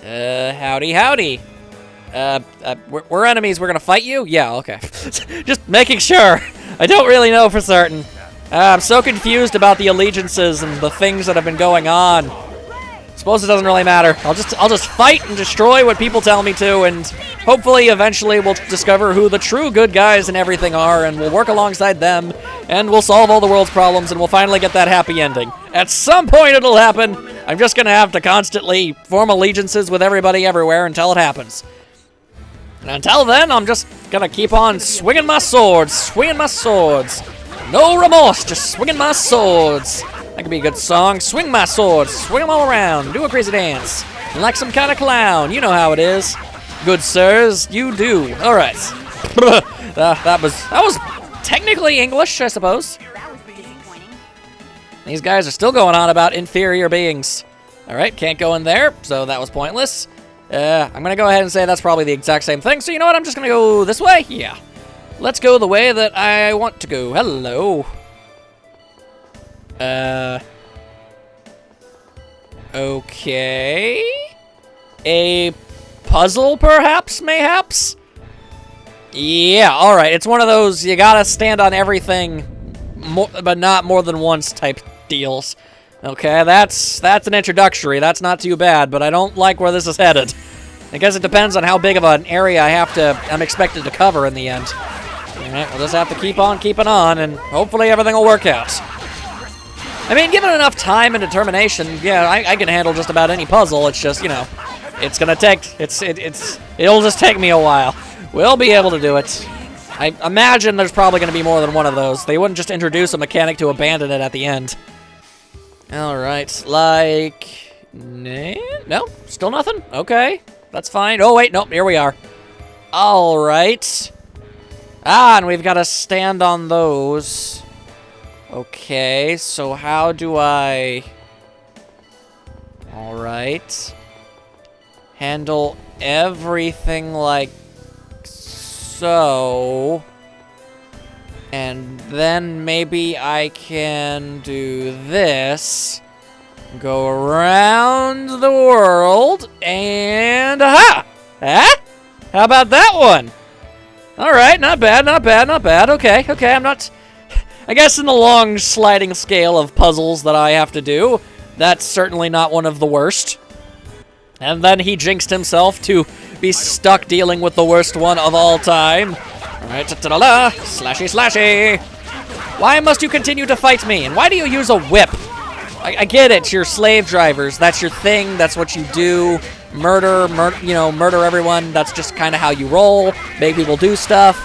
Howdy, howdy. We're enemies. We're gonna fight you? Yeah, okay. Just making sure. I don't really know for certain. I'm so confused about the allegiances and the things that have been going on. Suppose it doesn't really matter. I'll just fight and destroy what people tell me to, and hopefully eventually we'll discover who the true good guys and everything are, and we'll work alongside them, and we'll solve all the world's problems, and we'll finally get that happy ending. At some point it'll happen. I'm just gonna have to constantly form allegiances with everybody everywhere until it happens. And until then, I'm just gonna keep on swinging my swords, No remorse, just swinging my swords. That could be a good song. Swing my swords, swing them all around, do a crazy dance. Like some kind of clown, you know how it is. Good sirs, you do. All right. that was technically English, I suppose. These guys are still going on about inferior beings. All right, can't go in there, so that was pointless. I'm gonna go ahead and say that's probably the exact same thing. So you know what? I'm just gonna go this way. Yeah. Let's go the way that I want to go. Hello. Okay. A puzzle, perhaps, mayhaps? Yeah, alright. It's one of those you gotta stand on everything, but not more than once type deals. Okay, that's an introductory. That's not too bad, but I don't like where this is headed. I guess it depends on how big of an area I'm expected to cover in the end. Alright, we'll just have to keep on keeping on, and hopefully everything will work out. I mean, given enough time and determination, yeah, I can handle just about any puzzle. It's just, you know, it's gonna take, it'll just take me a while. We'll be able to do it. I imagine there's probably gonna be more than one of those. They wouldn't just introduce a mechanic to abandon it at the end. Alright, like, no, still nothing? Okay, that's fine. Oh, wait, nope, here we are. Alright. Ah, and we've got to stand on those. Okay, so how do I... Alright. Handle everything like so. And then maybe I can do this. Go around the world, and aha! Ah? How about that one? Alright, not bad, not bad, not bad. Okay, I'm not... I guess in the long sliding scale of puzzles that I have to do, that's certainly not one of the worst. And then he jinxed himself to be stuck dealing with the worst one of all time. Alright, ta-da-da, slashy, slashy. Why must you continue to fight me? And why do you use a whip? I get it, you're slave drivers. That's your thing, that's what you do. Murder everyone. That's just kind of how you roll. Make people do stuff.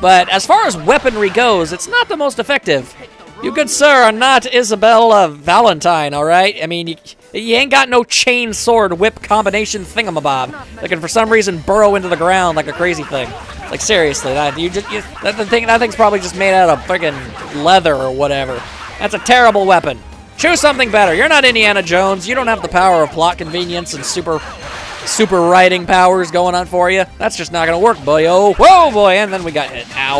But as far as weaponry goes, it's not the most effective. You good sir are not Isabella Valentine, alright? I mean, you ain't got no chain sword whip combination thingamabob that can for some reason burrow into the ground like a crazy thing. Like seriously, that thing's probably just made out of friggin' leather or whatever. That's a terrible weapon. Choose something better. You're not Indiana Jones. You don't have the power of plot convenience and super writing powers going on for you. That's just not gonna work, boyo. Whoa, boy, and then we got hit. Ow.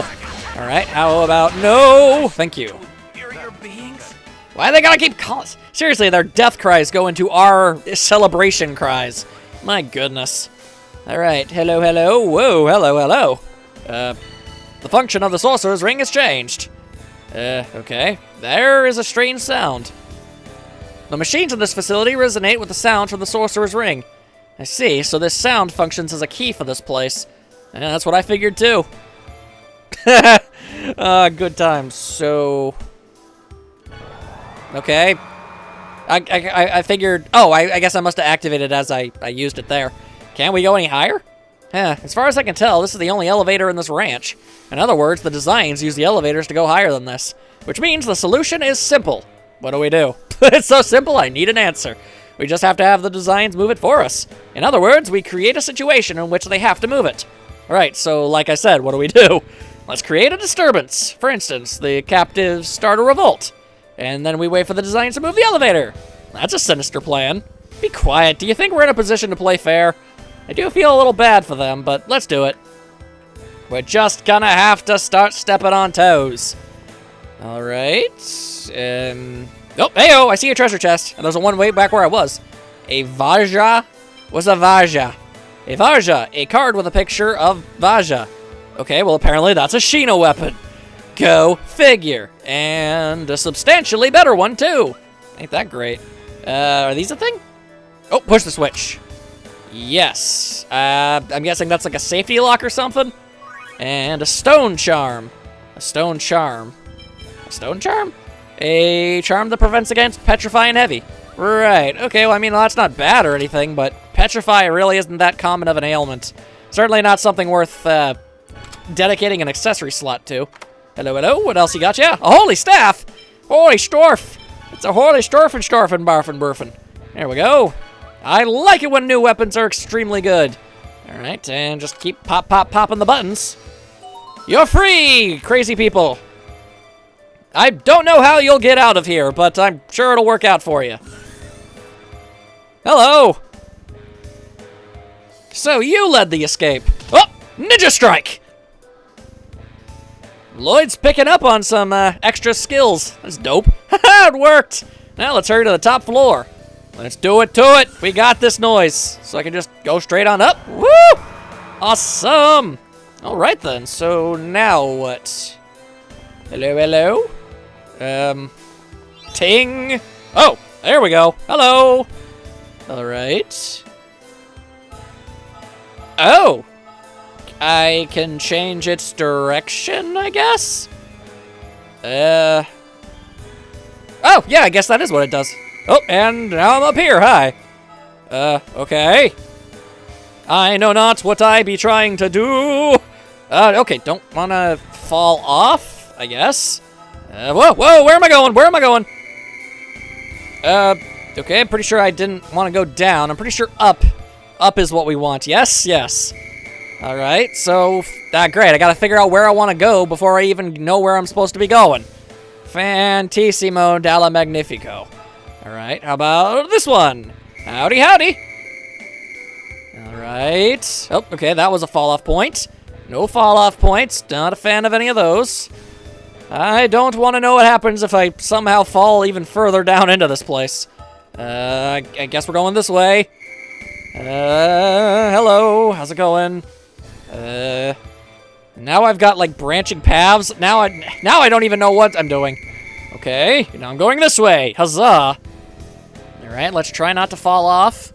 All right, how about no? Thank you. Why they gotta keep calling? Seriously, their death cries go into our celebration cries. My goodness. All right, hello, hello. Whoa, hello, hello. The function of the sorcerer's ring has changed. Okay. There is a strange sound. The machines in this facility resonate with the sound from the sorcerer's ring. I see, so this sound functions as a key for this place. Yeah, that's what I figured too. Good times. So... Okay. I figured... Oh, I guess I must have activated as I used it there. Can't we go any higher? As far as I can tell, this is the only elevator in this ranch. In other words, the designs use the elevators to go higher than this. Which means the solution is simple. What do we do? It's so simple, I need an answer. We just have to have the designs move it for us. In other words, we create a situation in which they have to move it. Alright, so like I said, what do we do? Let's create a disturbance. For instance, the captives start a revolt. And then we wait for the designs to move the elevator. That's a sinister plan. Be quiet. Do you think we're in a position to play fair? I do feel a little bad for them, but let's do it. We're just gonna have to start stepping on toes. Alright. Oh, hey-oh, I see a treasure chest. And there's a one way back where I was. A Vaja What's a Vaja? A Vaja, a card with a picture of Vaja. Okay, well apparently that's a Sheena weapon. Go figure. And a substantially better one too. Ain't that great. Are these a thing? Oh, push the switch. Yes. I'm guessing that's like a safety lock or something. And a stone charm. A stone charm. A stone charm? A charm that prevents against petrifying heavy. Right. Okay, well, I mean, well, that's not bad or anything, but petrify really isn't that common of an ailment. Certainly not something worth dedicating an accessory slot to. Hello, hello. What else you got? Yeah, a holy staff. Holy storf. It's a holy storfin, barfin, burfin. There we go. I like it when new weapons are extremely good. All right, and just keep popping the buttons. You're free, crazy people. I don't know how you'll get out of here, but I'm sure it'll work out for you. Hello. So you led the escape. Oh, Ninja Strike. Lloyd's picking up on some extra skills. That's dope. Haha, it worked. Now let's hurry to the top floor. Let's do it to it. We got this noise. So I can just go straight on up. Woo! Awesome. All right then. So now what? Hello, hello. Ting. Oh, there we go. Hello. All right. Oh. I can change its direction, I guess? Oh, yeah, I guess that is what it does. Oh, and now I'm up here, hi. Okay. I know not what I be trying to do. Okay, don't wanna fall off, I guess. Whoa, where am I going? Where am I going? Okay, I'm pretty sure I didn't want to go down. I'm pretty sure up. Up is what we want. Yes, yes. All right, so, great. I gotta figure out where I want to go before I even know where I'm supposed to be going. Fantissimo dalla Magnifico. All right, how about this one? Howdy, howdy. All right. Oh, okay, that was a fall-off point. No fall-off points. Not a fan of any of those. I don't want to know what happens if I somehow fall even further down into this place. I guess we're going this way. Hello. How's it going? Now I've got, like, branching paths. Now I don't even know what I'm doing. Okay, now I'm going this way. Huzzah. All right, let's try not to fall off.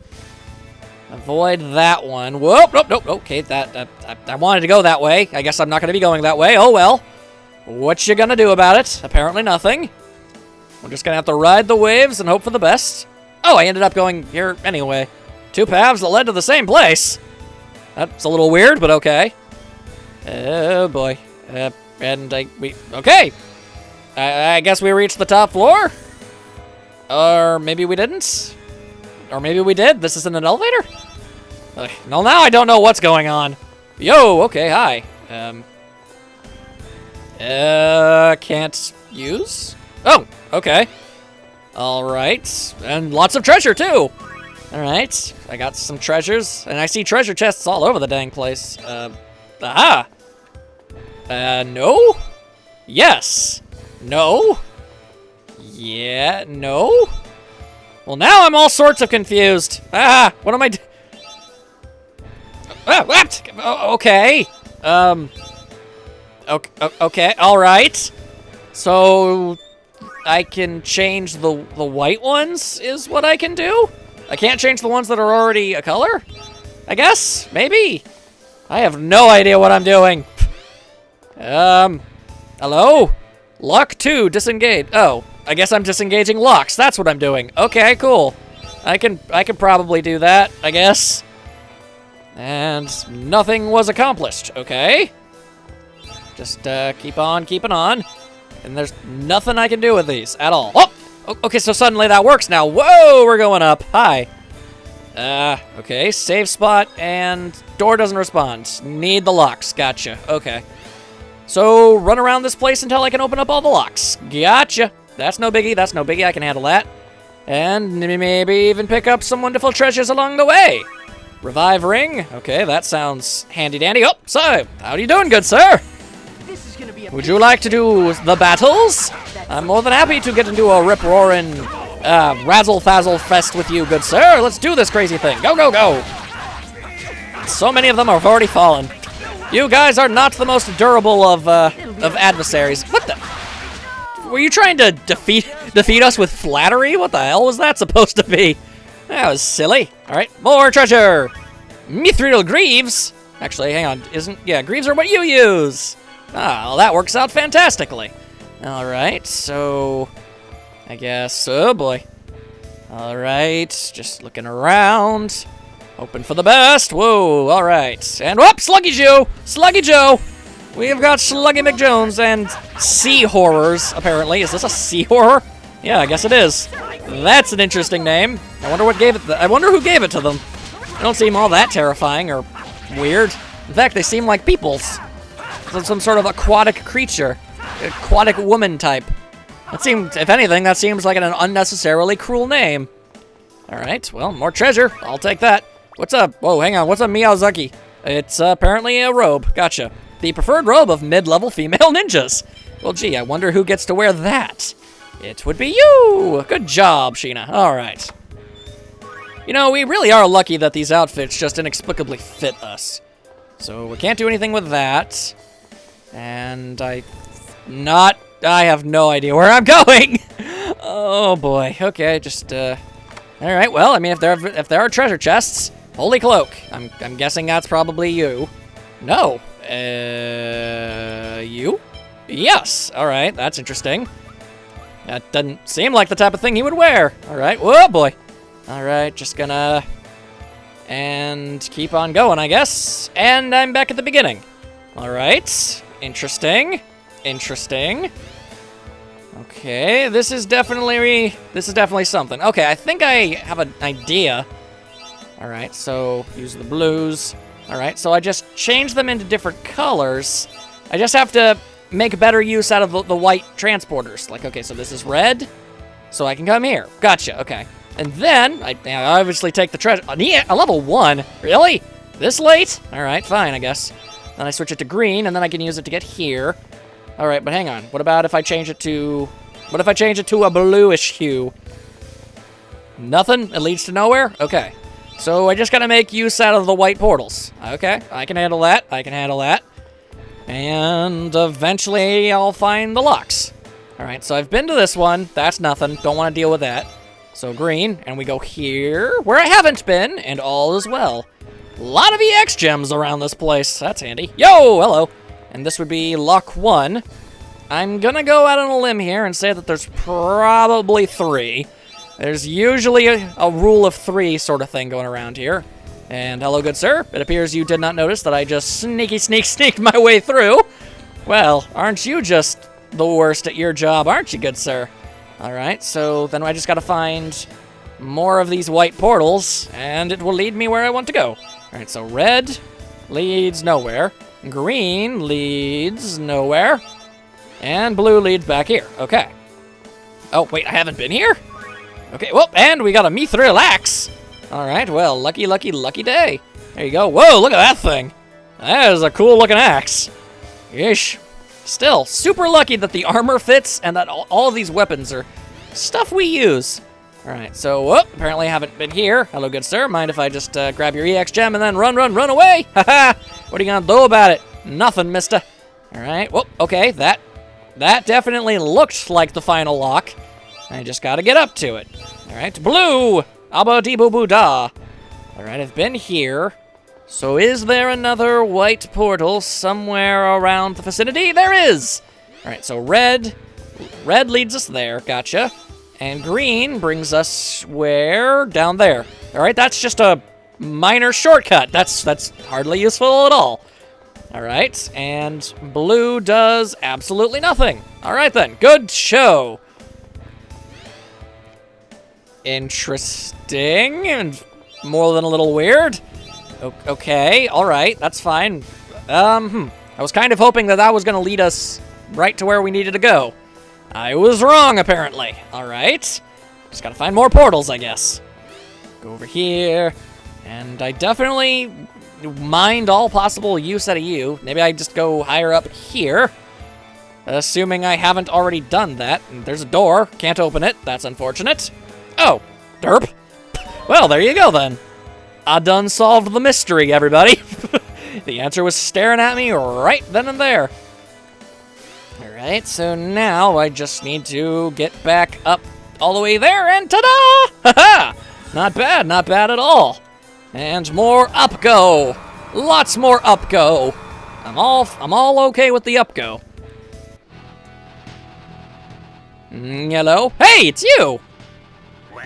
Avoid that one. Whoop, nope, nope. Okay, I wanted to go that way. I guess I'm not going to be going that way. Oh, well. What you gonna do about it? Apparently nothing. We're just gonna have to ride the waves and hope for the best. Oh, I ended up going here anyway. Two paths that led to the same place. That's a little weird, but okay. Oh, boy. Okay. I guess we reached the top floor? Or maybe we didn't? Or maybe we did? This isn't an elevator? No, now I don't know what's going on. Yo, okay, hi. Can't use? Oh, okay. Alright. And lots of treasure, too. Alright. I got some treasures. And I see treasure chests all over the dang place. Aha! No? Yes. No? Yeah, no? Well, now I'm all sorts of confused. Ah, what am I doing? Okay. Okay, alright. So, I can change the white ones, is what I can do? I can't change the ones that are already a color? I guess? Maybe? I have no idea what I'm doing. Hello? Lock 2, disengage. Oh, I guess I'm disengaging locks. That's what I'm doing. Okay, cool. I can probably do that, I guess. And nothing was accomplished. Okay. Just keep on keeping on. And there's nothing I can do with these at all. Oh! Okay, so suddenly that works now. Whoa, we're going up. Hi. Okay, save spot and door doesn't respond. Need the locks. Gotcha. Okay. So run around this place until I can open up all the locks. Gotcha. That's no biggie. That's no biggie. I can handle that. And maybe even pick up some wonderful treasures along the way. Revive ring. Okay, that sounds handy dandy. Oh, so how are you doing, good sir? Would you like to do the battles? I'm more than happy to get into a rip-roaring razzle-fazzle fest with you, good sir. Let's do this crazy thing. Go, go, go. So many of them have already fallen. You guys are not the most durable of adversaries. What the? Were you trying to defeat us with flattery? What the hell was that supposed to be? That was silly. All right, more treasure. Mithril greaves. Actually, hang on. Greaves are what you use. Ah, well, that works out fantastically. All right, so I guess, oh boy. All right, just looking around. Hoping for the best. Whoa, all right. And whoop, Sluggy Joe. Sluggy Joe. We've got Sluggy McJones and sea horrors, apparently. Is this a sea horror? Yeah, I guess it is. That's an interesting name. I wonder what gave it. I wonder who gave it to them. They don't seem all that terrifying or weird. In fact, they seem like peoples. Some sort of aquatic creature. Aquatic woman type. That seems, if anything, that seems like an unnecessarily cruel name. All right, well, more treasure. I'll take that. What's up? Whoa, hang on. What's a Miyazaki? It's apparently a robe. Gotcha. The preferred robe of mid-level female ninjas. Well, gee, I wonder who gets to wear that. It would be you. Good job, Sheena. All right. You know, we really are lucky that these outfits just inexplicably fit us. So we can't do anything with that. And I have no idea where I'm going. Oh boy. Okay, just all right. Well, I mean, if there are treasure chests, holy cloak. I'm guessing that's probably you. No. You? Yes. All right. That's interesting. That doesn't seem like the type of thing he would wear. All right. Whoa, boy. All right. Just gonna and keep on going, I guess. And I'm back at the beginning. All right. Interesting. Interesting. Okay, this is definitely something. Okay, I think I have an idea. All right, so use the blues. All right, so I just change them into different colors. I just have to make better use out of the white transporters. Like, okay, so this is red, so I can come here. Gotcha, okay. And then, I obviously take the treasure. A level 1? Really? This late? All right, fine, I guess. Then I switch it to green, and then I can use it to get here. All right, but hang on. What about if I change it to... What if I change it to a bluish hue? Nothing? It leads to nowhere? Okay. So I just gotta make use out of the white portals. Okay, I can handle that. I can handle that. And eventually I'll find the locks. All right, so I've been to this one. That's nothing. Don't want to deal with that. So green, and we go here, where I haven't been, and all is well. A lot of EX gems around this place. That's handy. Yo, hello. And this would be lock 1. I'm gonna go out on a limb here and say that there's probably 3. There's usually a rule of 3 sort of thing going around here. And hello, good sir. It appears you did not notice that I just sneaked my way through. Well, aren't you just the worst at your job, aren't you, good sir? All right, so then I just gotta find more of these white portals, and it will lead me where I want to go. All right, so red leads nowhere. Green leads nowhere. And blue leads back here. Okay. Oh, wait, I haven't been here? Okay, well, and we got a mithril axe. All right, well, lucky day. There you go. Whoa, look at that thing. That is a cool looking axe. Yeesh. Still, super lucky that the armor fits and that all of these weapons are stuff we use. All right, so, whoop, apparently I haven't been here. Hello, good sir. Mind if I just grab your EX gem and then run away? Haha. What are you gonna do about it? Nothing, mister. All right, well, okay, that definitely looked like the final lock. I just gotta get up to it. All right, blue. Abba dee boo boo da. All right, I've been here. So is there another white portal somewhere around the vicinity? There is. All right, so red leads us there. Gotcha. And green brings us where? Down there. All right, that's just a minor shortcut. That's hardly useful at all. All right, and blue does absolutely nothing. All right then, good show. Interesting and more than a little weird. Okay, all right, that's fine. I was kind of hoping that was going to lead us right to where we needed to go. I was wrong, apparently. All right, just got to find more portals, I guess. Go over here, and I definitely mind all possible use out of you. Maybe I just go higher up here, assuming I haven't already done that. And there's a door, can't open it, that's unfortunate. Oh, derp. Well, there you go then. I done solved the mystery, everybody. The answer was staring at me right then and there. Alright, so now I just need to get back up all the way there, and ta-da! Ha-ha! Not bad at all. And more up-go. Lots more up-go. I'm all okay with the up-go. Hello? Hey, it's you! Well,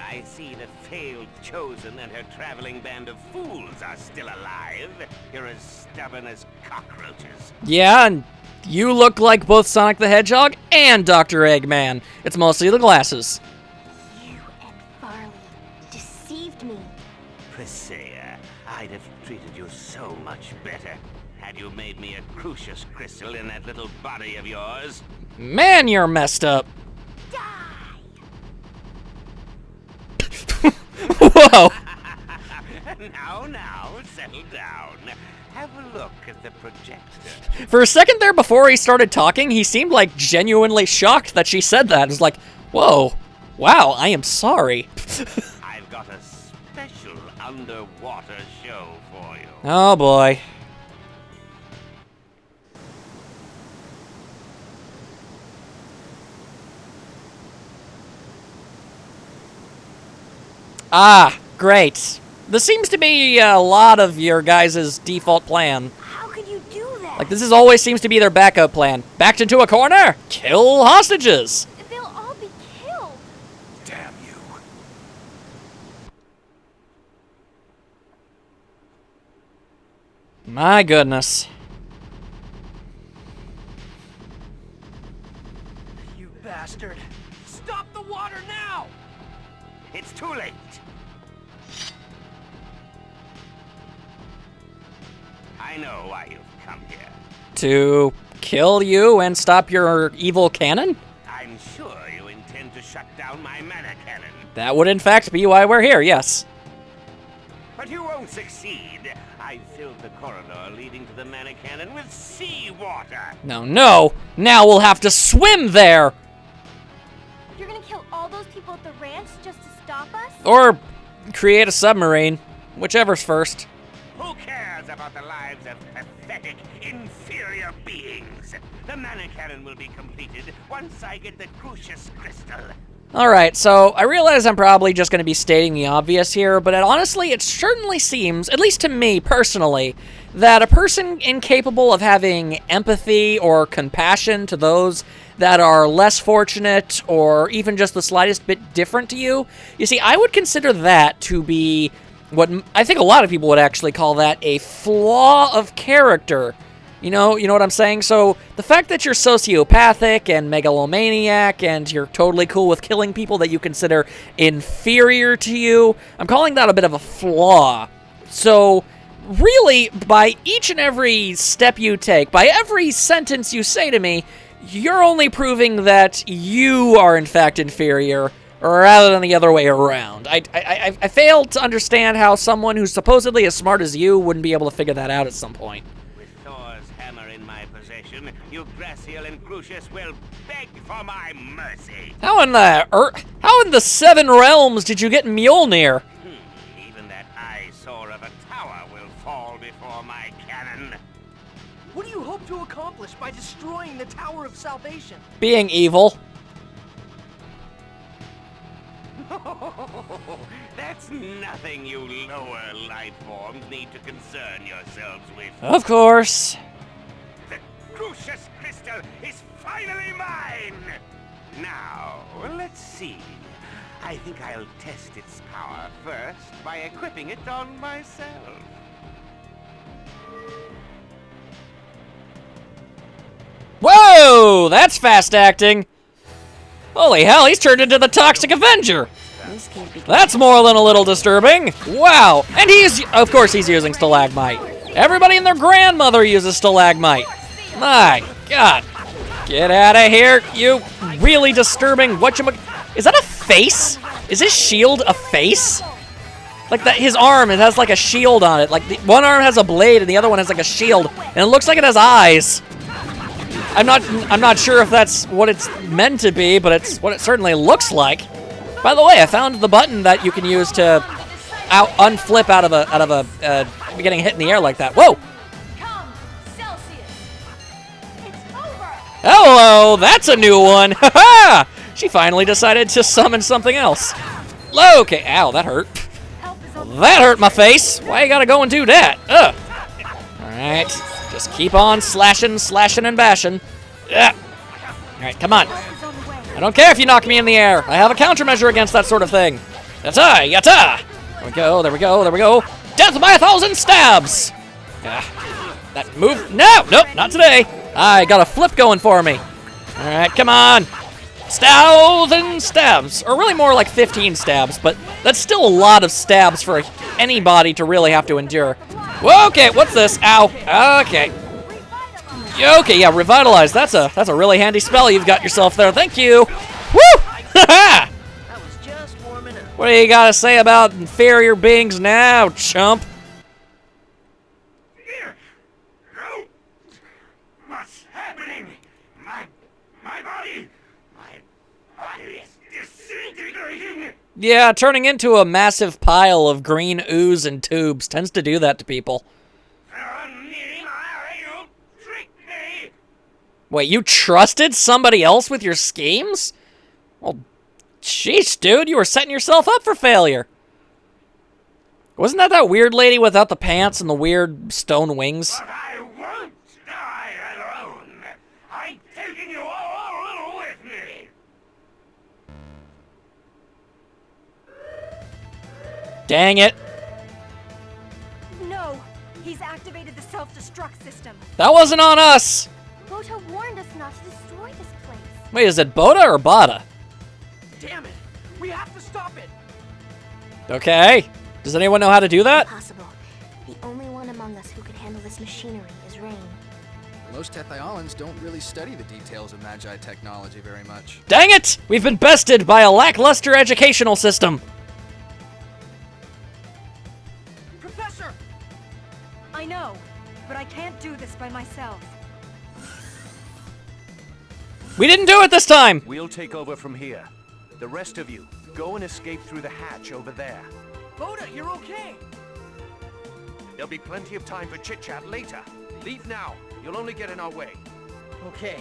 I see the failed Chosen and her traveling band of fools are still alive. You're as stubborn as cockroaches. Yeah, and you look like both Sonic the Hedgehog and Dr. Eggman. It's mostly the glasses. You and Farley deceived me. Priscilla, I'd have treated you so much better had you made me a Crucius crystal in that little body of yours. Man, you're messed up. Whoa. Now, settle down. Have a look at the projector. For a second there before he started talking, he seemed like genuinely shocked that she said that. It's like, whoa, wow, I am sorry. I've got a special underwater show for you. Oh boy. Ah, great. This seems to be a lot of your guys' default plan. How could you do that? Like, this is always seems to be their backup plan. Backed into a corner, kill hostages. They'll all be killed. Damn you. My goodness. You bastard! Stop the water now! It's too late. I know why you've come here. To kill you and stop your evil cannon? I'm sure you intend to shut down my mana cannon. That would in fact be why we're here, yes. But you won't succeed. I filled the corridor leading to the mana cannon with seawater. No. Now we'll have to swim there! You're gonna kill all those people at the ranch just to stop us? Or create a submarine. Whichever's first. Who cares about the lives of pathetic, inferior beings? The mana cannon will be completed once I get the Crucius crystal. Alright, so I realize I'm probably just going to be stating the obvious here, but honestly, it certainly seems, at least to me personally, that a person incapable of having empathy or compassion to those that are less fortunate or even just the slightest bit different to you, you see, I would consider that to be what I think a lot of people would actually call that a flaw of character. You know what I'm saying? So the fact that you're sociopathic and megalomaniac and you're totally cool with killing people that you consider inferior to you, I'm calling that a bit of a flaw. So really, by each and every step you take, by every sentence you say to me, you're only proving that you are in fact inferior rather than the other way around. I fail to understand how someone who's supposedly as smart as you wouldn't be able to figure that out at some point. With Thor's hammer in my possession, Yggdrasil and Crucius will beg for my mercy. How in the Seven Realms did you get Mjolnir? Even that eyesore of a tower will fall before my cannon. What do you hope to accomplish by destroying the Tower of Salvation? Being evil. That's nothing you lower life forms need to concern yourselves with. Of course. The Crucius crystal is finally mine! Now, let's see. I think I'll test its power first by equipping it on myself. Whoa! That's fast acting. Holy hell, he's turned into the Toxic Avenger. That's more than a little disturbing. Wow. And of course he's using stalagmite. Everybody and their grandmother uses stalagmite. My God. Get out of here, you really disturbing Is that a face? Is his shield a face? Like that, his arm, it has like a shield on it. Like one arm has a blade and the other one has like a shield. And it looks like it has eyes. I'm not sure if that's what it's meant to be, but it's what it certainly looks like. By the way, I found the button that you can use to unflip out of a getting hit in the air like that. Whoa! Come, Celsius. It's over. Hello, that's a new one. Ha! She finally decided to summon something else. Okay, ow, that hurt. Help is on the That hurt my face. Why you gotta go and do that? Ugh. All right, just keep on slashing, and bashing. Ugh. All right, come on. help is on the way. I don't care if you knock me in the air. I have a countermeasure against that sort of thing. Yatta, yatta. There we go, there we go, there we go. Death by 1,000 stabs. That move, nope, not today. I got a flip going for me. All right, come on. 1,000 stabs, or really more like 15 stabs, but that's still a lot of stabs for anybody to really have to endure. Okay, what's this? Ow. Okay. Okay, yeah, revitalize. That's a really handy spell you've got yourself there. Thank you. Woo! I was just warming up. What do you gotta say about inferior beings now, chump? What's happening? My body is disintegrating. Yeah, turning into a massive pile of green ooze and tubes tends to do that to people. You tricked me. Wait, you trusted somebody else with your schemes? Well, jeez, dude, you were setting yourself up for failure. Wasn't that weird lady without the pants and the weird stone wings? But I won't die alone. I'm taking you all with me. Dang it. No, he's activated the self-destruct system. That wasn't on us. Bota warned us not to destroy this place. Wait, is it Boda or Bada? Damn it! We have to stop it! Okay. Does anyone know how to do that? Possible. The only one among us who can handle this machinery is Rain. Most Tethiolans don't really study the details of Magi technology very much. Dang it! We've been bested by a lackluster educational system. Professor! I know, but I can't do this by myself. We didn't do it this time! We'll take over from here. The rest of you, go and escape through the hatch over there. Boda, you're okay! There'll be plenty of time for chit-chat later. Leave now. You'll only get in our way. Okay.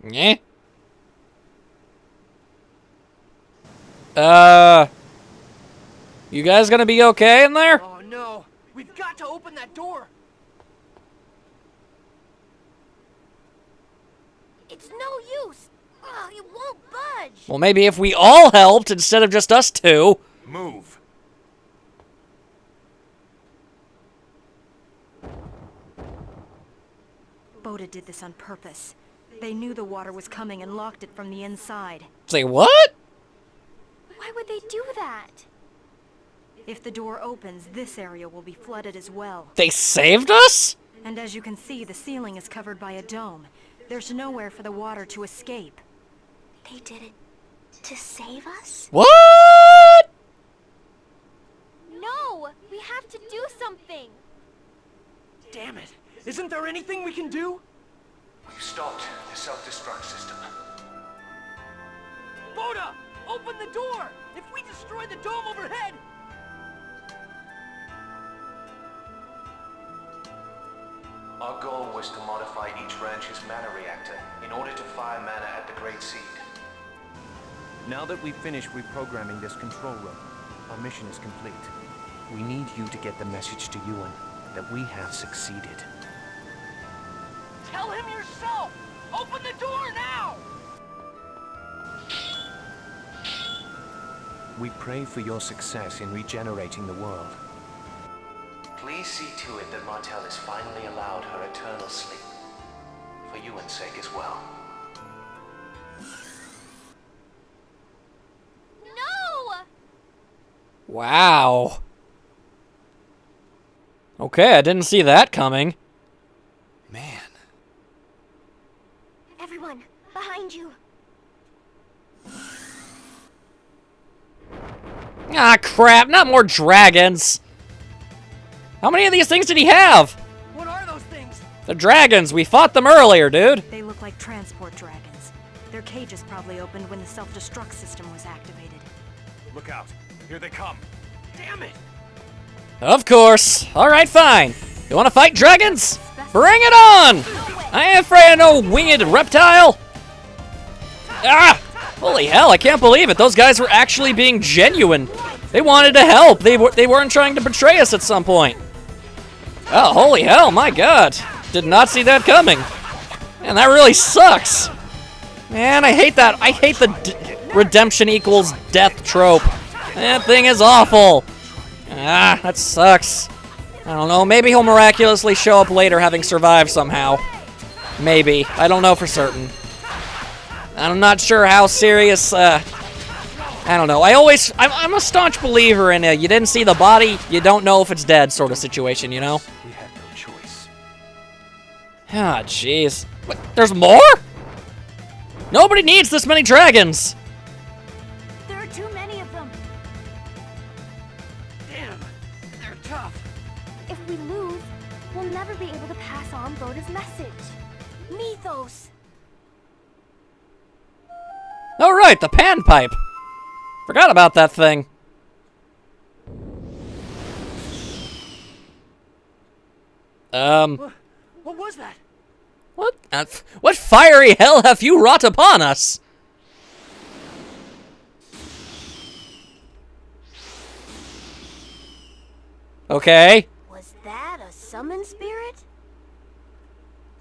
Yeah. You guys gonna be okay in there? Oh no! We've got to open that door! It's no use. Oh, it won't budge. Well, maybe if we all helped instead of just us two. Move. Boda did this on purpose. They knew the water was coming and locked it from the inside. Say what? Why would they do that? If the door opens, this area will be flooded as well. They saved us? And as you can see, the ceiling is covered by a dome. There's nowhere for the water to escape. They did it to save us? What? No, we have to do something. Damn it! Isn't there anything we can do? We've stopped the self-destruct system. Boda! Open the door! If we destroy the dome overhead... Our goal was to modify each ranch's mana reactor in order to fire mana at the Great Seed. Now that we've finished reprogramming this control room, our mission is complete. We need you to get the message to Ewan that we have succeeded. Tell him yourself! Open the door now! We pray for your success in regenerating the world. Please see to it that Martell is finally allowed her eternal sleep. For Ewan's sake as well. No! Wow. Okay, I didn't see that coming. Man. Everyone, behind you. Ah, crap, not more dragons. How many of these things did he have? What are those things? The dragons, we fought them earlier, dude. They look like transport dragons. Their cages probably opened when the self-destruct system was activated. Look out. Here they come. Damn it! Of course. Alright, fine. You wanna fight dragons? Bring it on! I ain't afraid of no winged reptile. Ah! Holy hell, I can't believe it. Those guys were actually being genuine. They wanted to help. They weren't trying to betray us at some point. Oh, holy hell, my god. Did not see that coming. Man, that really sucks. Man, I hate that. I hate the redemption equals death trope. That thing is awful. Ah, that sucks. I don't know, maybe he'll miraculously show up later having survived somehow. Maybe. I don't know for certain. I'm not sure how serious, I don't know. I'm a staunch believer in you didn't see the body, you don't know if it's dead sort of situation, you know? We had no choice. Ah, jeez. What, there's more? Nobody needs this many dragons. There are too many of them. Damn, they're tough. If we lose, we'll never be able to pass on Boda's message. Mythos. Oh right, the panpipe. Forgot about that thing. What was that? What? What fiery hell have you wrought upon us? Okay. Was that a summon spirit?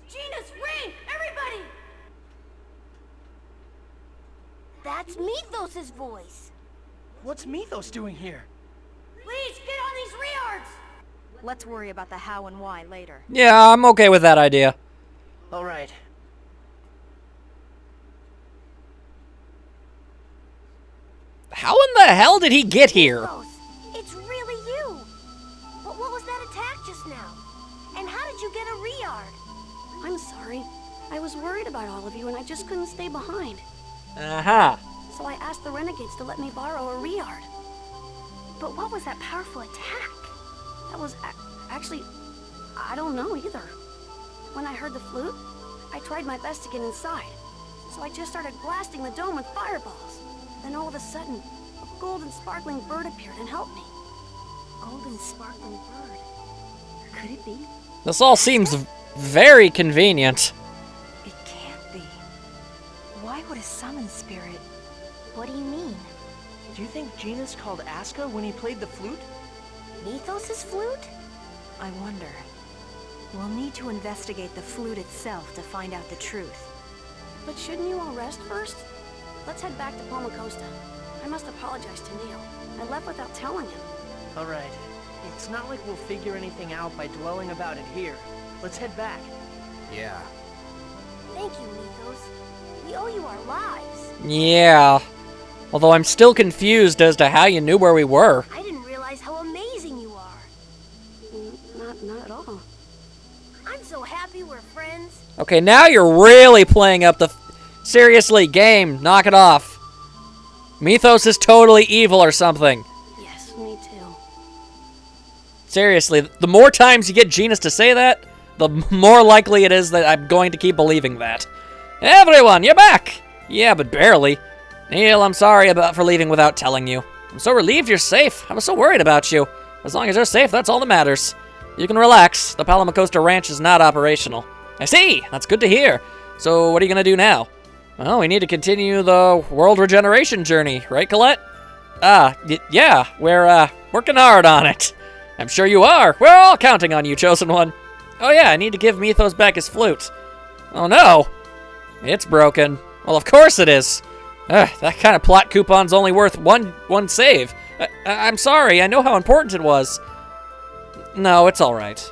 Genus, ring! Everybody! That's Mythos' voice. What's Mythos doing here? Please, get on these reards! Let's worry about the how and why later. Yeah, I'm okay with that idea. All right. How in the hell did he get here? Mythos, it's really you. What was that attack just now? And how did you get a reard? I'm sorry. I was worried about all of you and I just couldn't stay behind. Uh-huh. So I asked the renegades to let me borrow a reard. But what was that powerful attack? That was actually, I don't know either. When I heard the flute, I tried my best to get inside. So I just started blasting the dome with fireballs. Then all of a sudden, a golden sparkling bird appeared and helped me. Golden sparkling bird. Could it be? This all seems very convenient. It can't be. Why would a summon spirit? What do you mean? Do you think Genus called Aska when he played the flute? Mythos' flute? I wonder. We'll need to investigate the flute itself to find out the truth. But shouldn't you all rest first? Let's head back to Palma Costa. I must apologize to Neil. I left without telling him. All right. It's not like we'll figure anything out by dwelling about it here. Let's head back. Yeah. Thank you, Mythos. We owe you our lives. Yeah. Although I'm still confused as to how you knew where we were. I didn't realize how amazing you are. Not at all. I'm so happy we're friends. Okay, now you're really playing up the... Seriously, game, knock it off. Mythos is totally evil or something. Yes, me too. Seriously, the more times you get Genus to say that, the more likely it is that I'm going to keep believing that. Everyone, you're back! Yeah, but barely. Neil, I'm sorry for leaving without telling you. I'm so relieved you're safe. I was so worried about you. As long as you're safe, that's all that matters. You can relax. The Palma Costa Ranch is not operational. I see! That's good to hear. So, what are you gonna do now? Well, we need to continue the world regeneration journey, right, Colette? Yeah, we're, working hard on it. I'm sure you are. We're all counting on you, Chosen One. Oh yeah, I need to give Mythos back his flute. Oh no! It's broken. Well, of course it is. That kind of plot coupon's only worth one save. I'm sorry, I know how important it was. No, it's alright.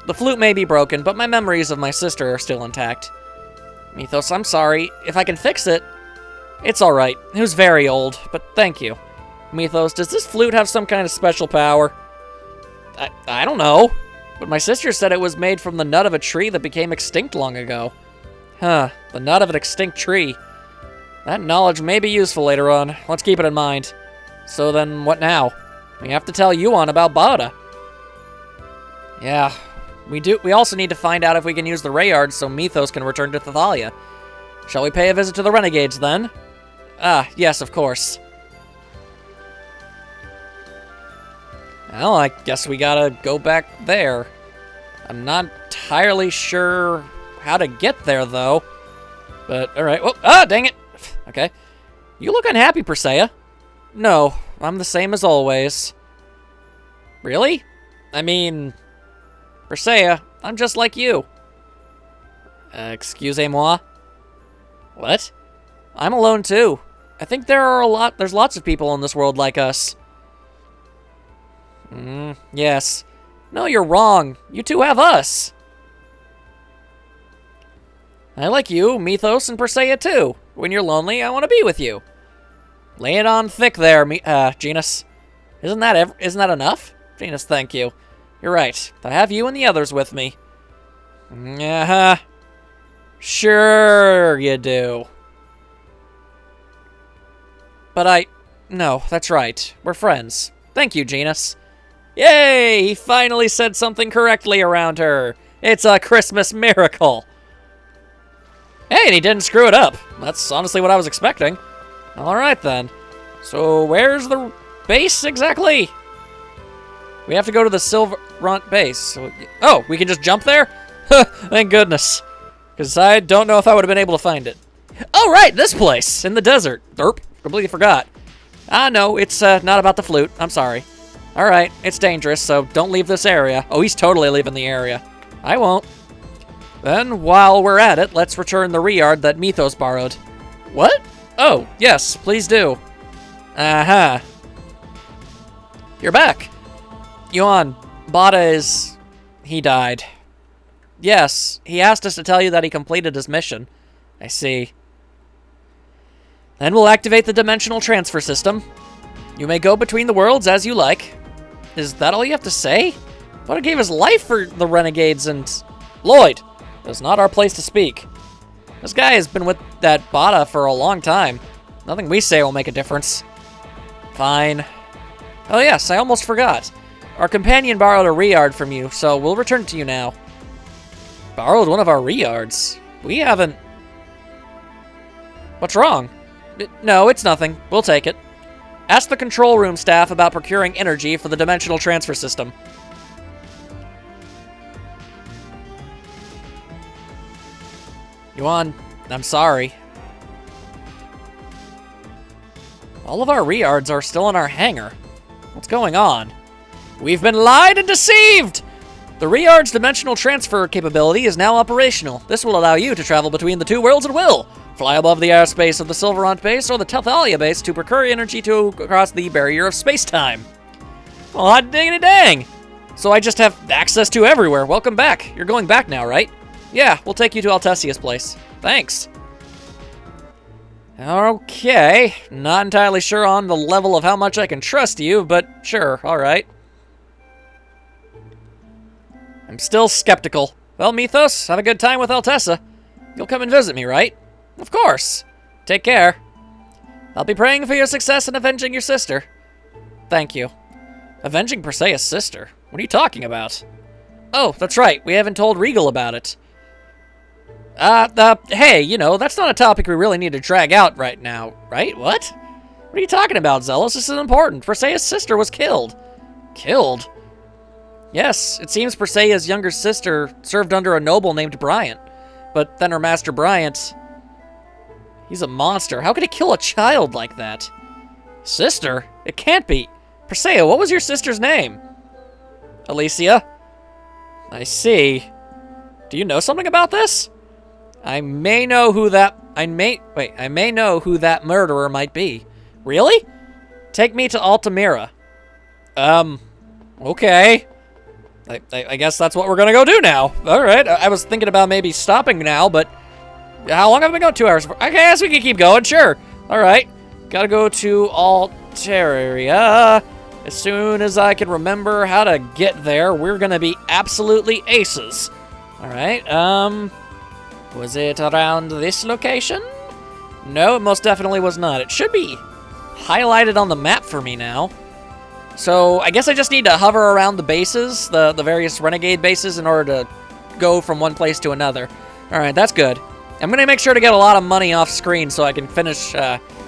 The flute may be broken, but my memories of my sister are still intact. Mythos, I'm sorry. If I can fix it, it's alright. It was very old, but thank you. Mythos, does this flute have some kind of special power? I don't know. But my sister said it was made from the nut of a tree that became extinct long ago. Huh, the nut of an extinct tree. That knowledge may be useful later on. Let's keep it in mind. So then, what now? We have to tell Yuan about Bada. Yeah, We also need to find out if we can use the Rayard so Mythos can return to Thalia. Shall we pay a visit to the Renegades, then? Ah, yes, of course. Well, I guess we gotta go back there. I'm not entirely sure how to get there, though. But, alright. Oh, ah, dang it! Okay. You look unhappy, Persea. No, I'm the same as always. Really? I mean, Persea, I'm just like you. Excusez-moi? What? I'm alone, too. I think there's lots of people in this world like us. Yes. No, you're wrong. You two have us. I like you, Mythos, and Persea, too. When you're lonely, I want to be with you. Lay it on thick there, Genus. Isn't that enough? Genus, thank you. You're right. I have you and the others with me. Uh-huh. Sure you do. But no, that's right. We're friends. Thank you, Genus. Yay! He finally said something correctly around her. It's a Christmas miracle. Hey, and he didn't screw it up. That's honestly what I was expecting. Alright then. So where's the base exactly? We have to go to the Silverant base. Oh, we can just jump there? Thank goodness. Because I don't know if I would have been able to find it. Oh, right, this place, in the desert. Derp, completely forgot. Ah, no, it's not about the flute. I'm sorry. Alright, it's dangerous, so don't leave this area. Oh, he's totally leaving the area. I won't. Then, while we're at it, let's return the Rayard that Mythos borrowed. What? Oh, yes, please do. Uh-huh. You're back. Yuan, Bada he died. Yes, he asked us to tell you that he completed his mission. I see. Then we'll activate the dimensional transfer system. You may go between the worlds as you like. Is that all you have to say? Bada gave his life for the Renegades and... Lloyd! It's not our place to speak. This guy has been with that Bada for a long time. Nothing we say will make a difference. Fine. Oh yes, I almost forgot. Our companion borrowed a Rayard from you, so we'll return it to you now. Borrowed one of our Rayards? We haven't... What's wrong? No, it's nothing. We'll take it. Ask the control room staff about procuring energy for the dimensional transfer system. Yuan, I'm sorry. All of our Rayards are still in our hangar. What's going on? We've been lied and deceived! The Rayard's dimensional transfer capability is now operational. This will allow you to travel between the two worlds at will. Fly above the airspace of the Silverant base or the Thalia base to procure energy to across the barrier of space-time. Well, hot diggity dang! So I just have access to everywhere. Welcome back. You're going back now, right? Yeah, we'll take you to Altessia's place. Thanks. Okay, not entirely sure on the level of how much I can trust you, but sure, alright. I'm still skeptical. Well, Mythos, have a good time with Altessa. You'll come and visit me, right? Of course. Take care. I'll be praying for your success in avenging your sister. Thank you. Avenging Persea's sister? What are you talking about? Oh, that's right. We haven't told Regal about it. Hey, you know, that's not a topic we really need to drag out right now, right? What? What are you talking about, Zealous? This is important. Persea's sister was killed. Killed? Yes, it seems Persea's younger sister served under a noble named Bryant. But then her master Bryant... He's a monster. How could he kill a child like that? Sister? It can't be. Persea, what was your sister's name? Alicia. I see. Do you know something about this? I may know who that murderer might be. Really? Take me to Altamira. Okay. I guess that's what we're gonna go do now. Alright, I was thinking about maybe stopping now, but... How long have we been going? 2 hours? I guess we can keep going, sure. Alright. Gotta go to Alteria. As soon as I can remember how to get there, we're gonna be absolutely aces. Alright, was it around this location? No, it most definitely was not. It should be highlighted on the map for me now. So I guess I just need to hover around the bases, the various renegade bases, in order to go from one place to another. Alright, that's good. I'm going to make sure to get a lot of money off screen so I can finish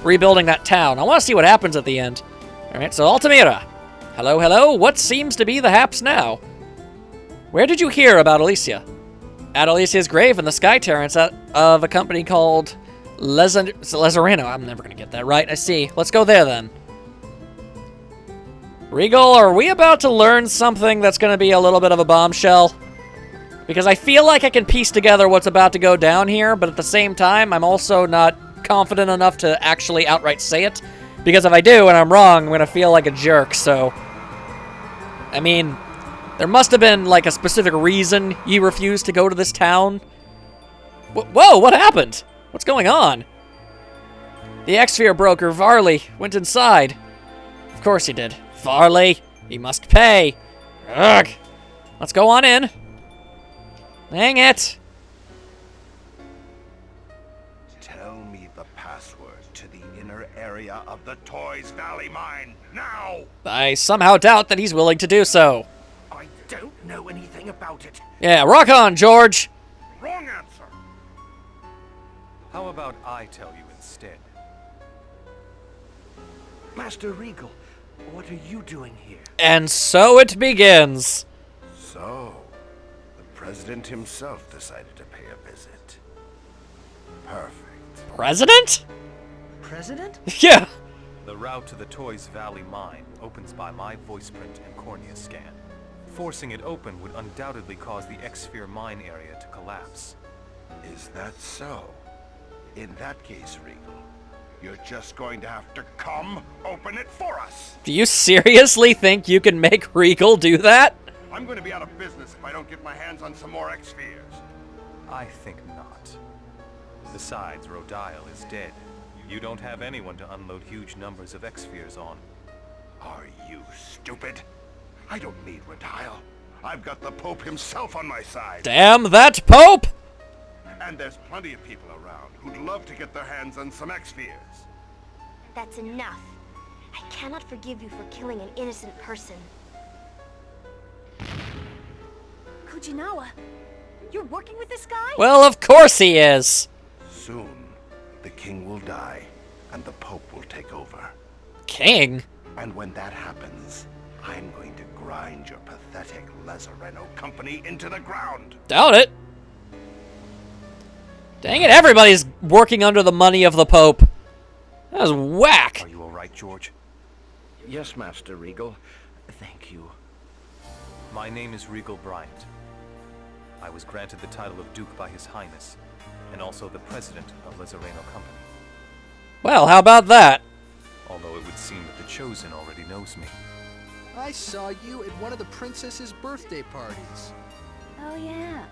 rebuilding that town. I want to see what happens at the end. Alright, so Altamira. Hello, hello. What seems to be the haps now? Where did you hear about Alicia? At Alicia's grave in the Sky Terrace of a company called Lazareno. I'm never going to get that right. I see. Let's go there then. Regal, are we about to learn something that's going to be a little bit of a bombshell? Because I feel like I can piece together what's about to go down here, but at the same time, I'm also not confident enough to actually outright say it. Because if I do and I'm wrong, I'm going to feel like a jerk, so... I mean, there must have been, like, a specific reason you refused to go to this town. Whoa, what happened? What's going on? The X-Sphere broker, Varley, went inside. Of course he did. Varley, he must pay. Ugh. Let's go on in. Dang it. Tell me the password to the inner area of the Toys Valley mine, now! I somehow doubt that he's willing to do so. I don't know anything about it. Yeah, rock on, George. Wrong answer. How about I tell you instead? Master Regal, what are you doing here? And so it begins. So, the President himself decided to pay a visit. Perfect. President? President? Yeah. The route to the Toys Valley mine opens by my voice print and cornea scan. Forcing it open would undoubtedly cause the X-Sphere mine area to collapse. Is that so? In that case, Regal, you're just going to have to come open it for us. Do you seriously think you can make Regal do that? I'm going to be out of business if I don't get my hands on some more X-Spheres. I think not. Besides, Rodial is dead. You don't have anyone to unload huge numbers of X-Spheres on. Are you stupid? I don't need Rodial. I've got the Pope himself on my side. Damn that Pope! And there's plenty of people around who'd love to get their hands on some X-Spheres. That's enough. I cannot forgive you for killing an innocent person. Kujinawa, you're working with this guy? Well, of course he is. Soon, the king will die, and the Pope will take over. King? And when that happens, I'm going to grind your pathetic Lazareno company into the ground. Doubt it. Dang it, everybody's working under the money of the Pope. That was whack. Are you alright, George? Yes, Master Regal. Thank you. My name is Regal Bryant. I was granted the title of Duke by His Highness, and also the President of Lazareno Company. Well, how about that? Although it would seem that the Chosen already knows me. I saw you at one of the princess's birthday parties. Oh, yeah.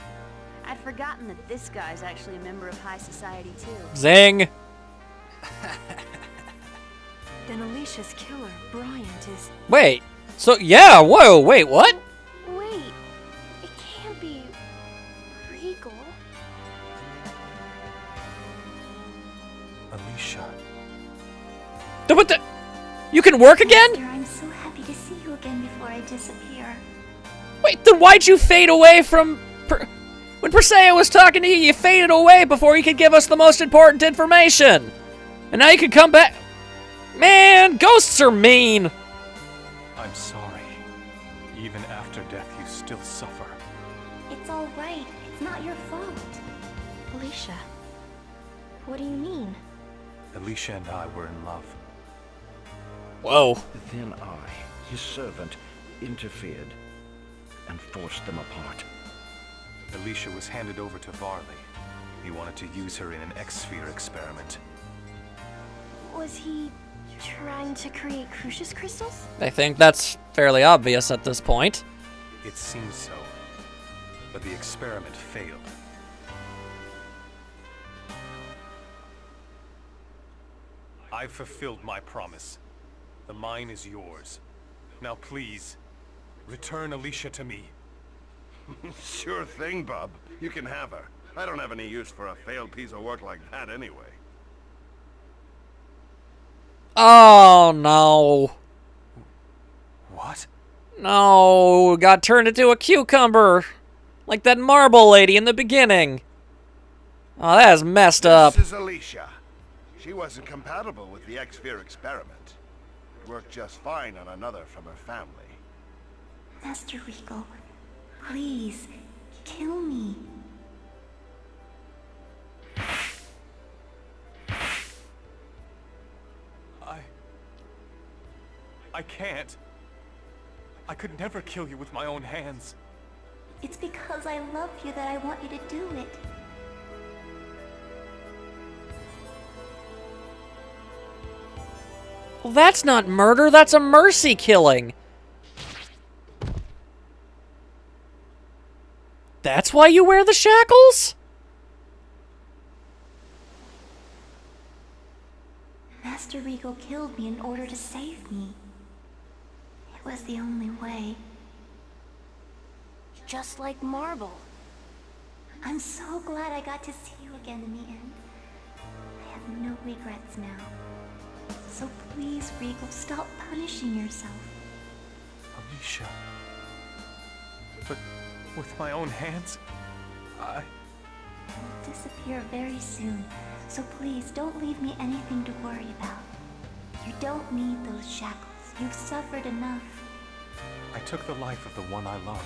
I'd forgotten that this guy's actually a member of high society, too. Zing. Then Alicia's killer, Bryant, is... Wait. So, yeah, whoa, wait, what? Wait, it can't be Regal. Alicia. What the? You can work again? Master, I'm so happy to see you again before I disappear. Wait, then why'd you fade away from... When Persea was talking to you, you faded away before he could give us the most important information. And now you can come back... Man, ghosts are mean. I'm sorry. Even after death, you still suffer. It's all right. It's not your fault. Alicia, What do you mean? Alicia and I were in love. Whoa. Then I, his servant, interfered and forced them apart. Alicia was handed over to Varley. He wanted to use her in an X-Sphere experiment. Was he trying to create Crucius crystals? I think that's fairly obvious at this point. It seems so. But the experiment failed. I've fulfilled my promise. The mine is yours. Now please, return Alicia to me. Sure thing, bub. You can have her. I don't have any use for a failed piece of work like that anyway. Oh, no. No, got turned into a cucumber. Like that marble lady in the beginning. Oh, that is messed up. This is Alicia. She wasn't compatible with the X-Sphere experiment. It worked just fine on another from her family. Master Regal, please, kill me. I can't. I could never kill you with my own hands. It's because I love you that I want you to do it. Well, that's not murder, that's a mercy killing. That's why you wear the shackles? Master Regal killed me in order to save me. It was the only way. Just like marble. I'm so glad I got to see you again in the end. I have no regrets now. So please, Regal, stop punishing yourself. Alicia. But with my own hands, I will disappear very soon. So please, don't leave me anything to worry about. You don't need those shackles. You've suffered enough. I took the life of the one I love.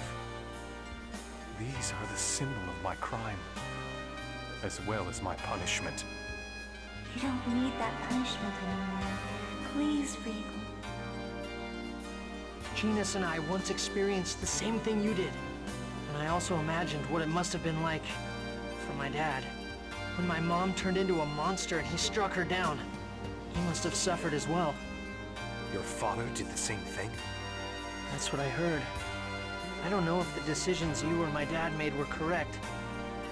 These are the symbol of my crime, as well as my punishment. You don't need that punishment anymore. Please, Regal. Genus and I once experienced the same thing you did. And I also imagined what it must have been like for my dad. When my mom turned into a monster and he struck her down, he must have suffered as well. Your father did the same thing? That's what I heard. I don't know if the decisions you or my dad made were correct,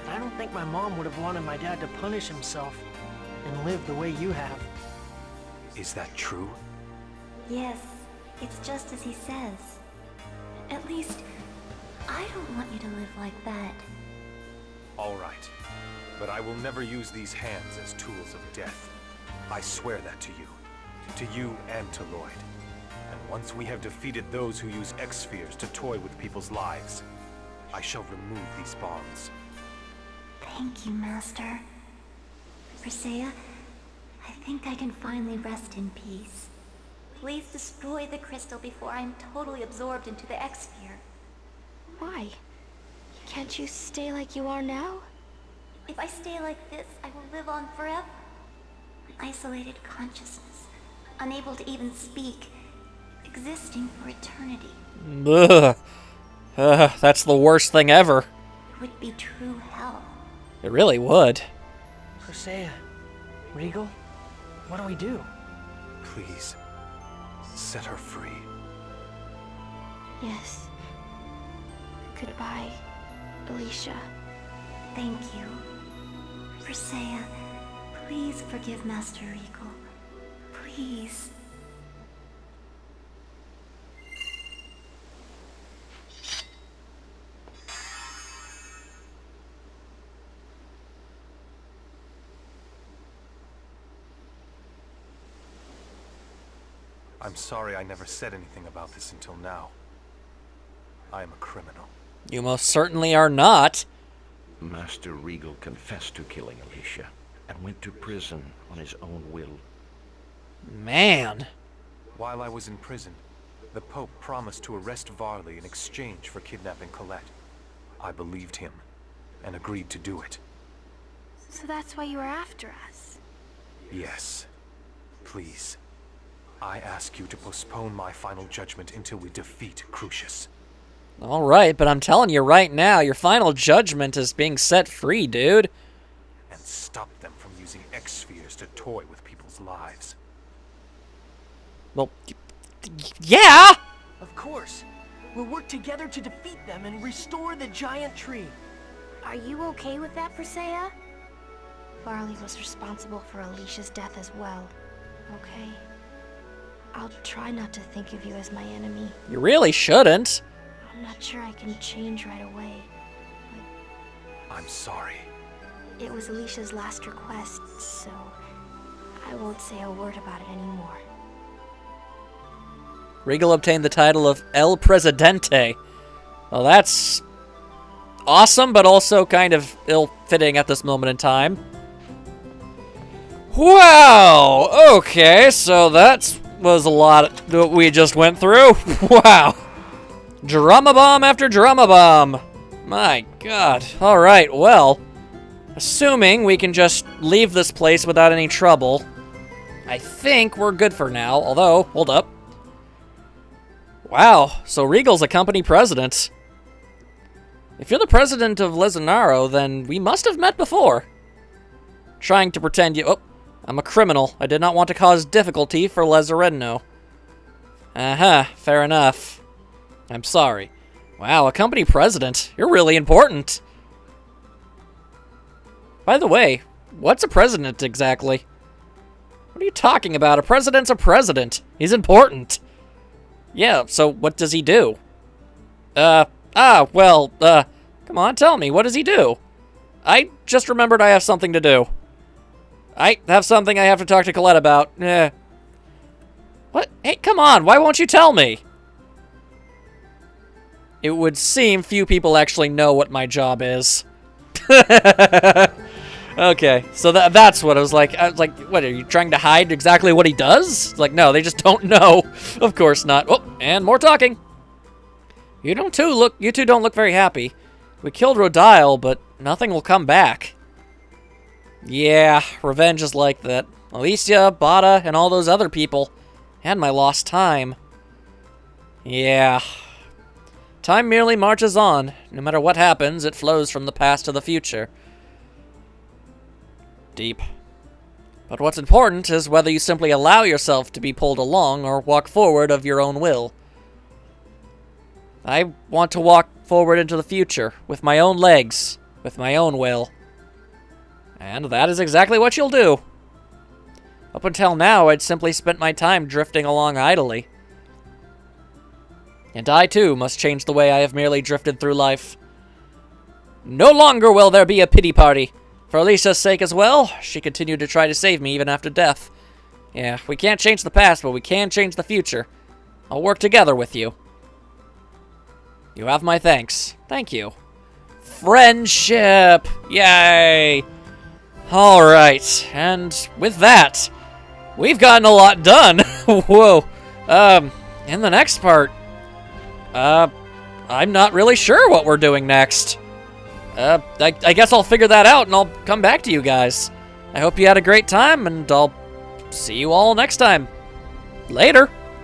but I don't think my mom would have wanted my dad to punish himself and live the way you have. Is that true? Yes, it's just as he says. At least, I don't want you to live like that. All right. But I will never use these hands as tools of death. I swear that to you and to Lloyd. And once we have defeated those who use X-Spheres to toy with people's lives, I shall remove these bonds. Thank you, Master. Persea, I think I can finally rest in peace. Please destroy the crystal before I'm totally absorbed into the X-Sphere. Why? Can't you stay like you are now? If I stay like this, I will live on forever. Isolated consciousness, unable to even speak, existing for eternity. Ugh. That's the worst thing ever. It would be true hell. It really would. Persea, Regal, what do we do? Please, set her free. Yes. Goodbye, Alicia. Thank you. Persea, please forgive Master Regal. Please. I'm sorry I never said anything about this until now. I am a criminal. You most certainly are not. Master Regal confessed to killing Alicia and went to prison on his own will. Man. While I was in prison, the Pope promised to arrest Varley in exchange for kidnapping Colette. I believed him and agreed to do it. So that's why you were after us? Yes. Please. I ask you to postpone my final judgment until we defeat Crucius. Alright, but I'm telling you right now, your final judgment is being set free, dude. And stop them from using X-Spheres to toy with people's lives. Well, yeah! Of course. We'll work together to defeat them and restore the giant tree. Are you okay with that, Persea? Varley was responsible for Alicia's death as well, okay? I'll try not to think of you as my enemy. You really shouldn't. I'm not sure I can change right away. I'm sorry. It was Alicia's last request, so I won't say a word about it anymore. Regal obtained the title of El Presidente. Well, that's awesome, but also kind of ill-fitting at this moment in time. Wow! Okay, so that was a lot that we just went through. Wow! Drama bomb after drama bomb. My god. Alright, well, assuming we can just leave this place without any trouble, I think we're good for now, although, hold up. Wow, so Regal's a company president. If you're the president of Lezzonaro, then we must have met before. Trying to pretend you... Oh, I'm a criminal. I did not want to cause difficulty for Lezzaredno. Fair enough. I'm sorry. Wow, a company president. You're really important. By the way, what's a president exactly? What are you talking about? A president's a president. He's important. Yeah, so what does he do? Come on, tell me, what does he do? I just remembered I have something to do. I have something I have to talk to Colette about. What? Hey, come on, why won't you tell me? It would seem few people actually know what my job is. Okay, so that's what I was like. What, are you trying to hide exactly what he does? Like, no, they just don't know. Of course not. Oh, and more talking. You two don't look very happy. We killed Rodile, but nothing will come back. Yeah, revenge is like that. Alicia, Bada, and all those other people. And my lost time. Yeah. Time merely marches on. No matter what happens, it flows from the past to the future. Deep. But what's important is whether you simply allow yourself to be pulled along or walk forward of your own will. I want to walk forward into the future, with my own legs, with my own will. And that is exactly what you'll do. Up until now, I'd simply spent my time drifting along idly. And I, too, must change the way I have merely drifted through life. No longer will there be a pity party. For Alicia's sake as well, she continued to try to save me even after death. Yeah, we can't change the past, but we can change the future. I'll work together with you. You have my thanks. Thank you. Friendship! Yay! Alright, and with that, we've gotten a lot done. Whoa. In the next part, I'm not really sure what we're doing next. I guess I'll figure that out and I'll come back to you guys. I hope you had a great time, and I'll see you all next time. Later!